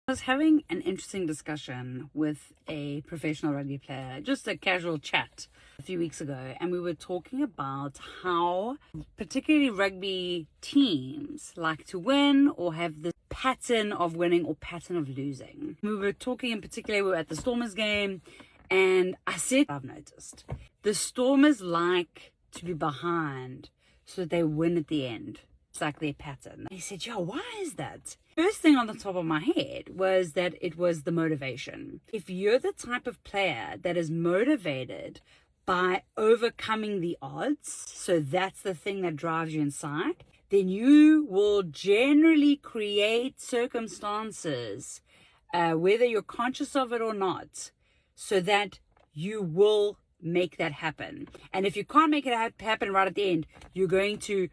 I was having an interesting discussion with a professional rugby player, just a casual chat a few weeks ago, and we were talking about how particularly rugby teams like to win or have this pattern of winning or pattern of losing. We were talking in particular, we were at the Stormers game, and I said, I've noticed the Stormers like to be behind so that they win at the end. It's like their pattern. He said, "Yo, why is that?" First thing on the top of my head was that it was the motivation. If you're the type of player that is motivated by overcoming the odds, so that's the thing that drives you inside, then you will generally create circumstances, whether you're conscious of it or not, so that you will make that happen. And if you can't make it happen right at the end, you're going to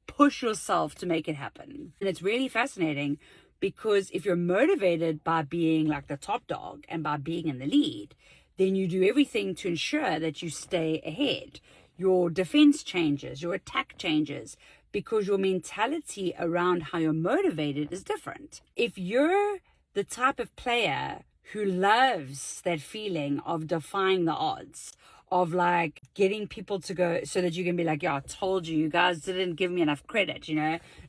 push yourself to make it happen. And it's really fascinating because if you're motivated by being like the top dog and by being in the lead, then you do everything to ensure that you stay ahead. Your defense changes, your attack changes, because your mentality around how you're motivated is different. If you're the type of player who loves that feeling of defying the odds, of like getting people to go so that you can be like, yeah, I told you, you guys didn't give me enough credit,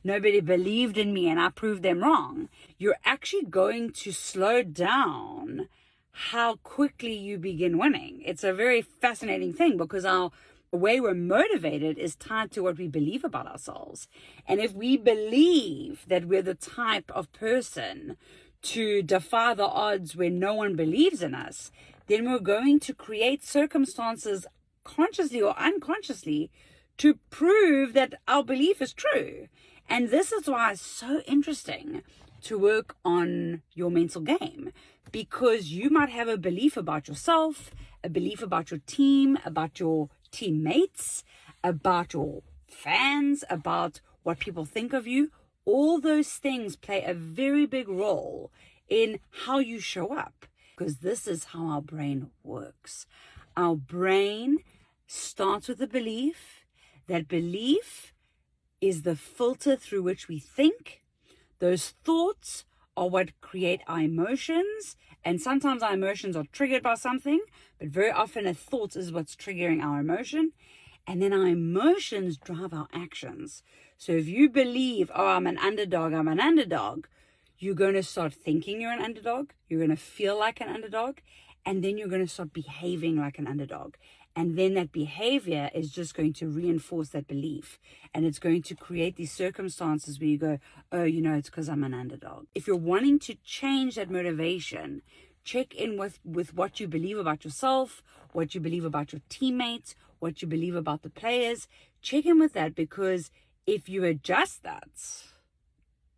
nobody believed in me and I proved them wrong. You're actually going to slow down how quickly you begin winning. It's a very fascinating thing because the way we're motivated is tied to what we believe about ourselves. And if we believe that we're the type of person to defy the odds when no one believes in us, then we're going to create circumstances consciously or unconsciously to prove that our belief is true. And this is why it's so interesting to work on your mental game, because you might have a belief about yourself, a belief about your team, about your teammates, about your fans, about what people think of you. All those things play a very big role in how you show up, because this is how our brain works. Our brain starts with a belief. That belief is the filter through which we think. Those thoughts are what create our emotions. And sometimes our emotions are triggered by something, but very often a thought is what's triggering our emotion. And then our emotions drive our actions. So if you believe, oh, I'm an underdog, you're going to start thinking you're an underdog. You're going to feel like an underdog. And then you're going to start behaving like an underdog. And then that behavior is just going to reinforce that belief. And it's going to create these circumstances where you go, oh, it's because I'm an underdog. If you're wanting to change that motivation, check in with what you believe about yourself, what you believe about your teammates, what you believe about the players. Check in with that, because if you adjust that,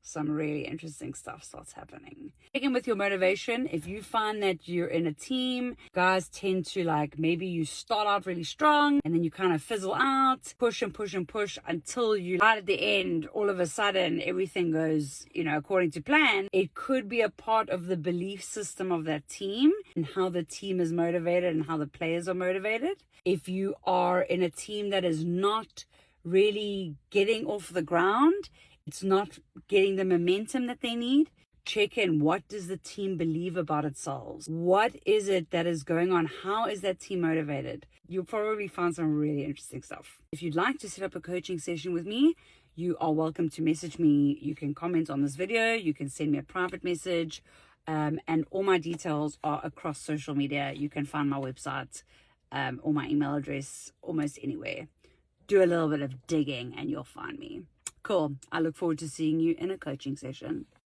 some really interesting stuff starts happening. Check in with your motivation. If you find that you're in a team, guys tend to maybe you start out really strong and then you kind of fizzle out, push and push and push until you right at the end, all of a sudden everything goes, according to plan. It could be a part of the belief system of that team and how the team is motivated and how the players are motivated. If you are in a team that is not really getting off the ground, it's not getting the momentum that they need, check in. What does the team believe about itself? What is it that is going on? How is that team motivated? You'll probably find some really interesting stuff. If you'd like to set up a coaching session with me, you are welcome to message me. You can comment on this video. You can send me a private message. And all my details are across social media. You can find my website or my email address almost anywhere. Do a little bit of digging and you'll find me. Cool. I look forward to seeing you in a coaching session.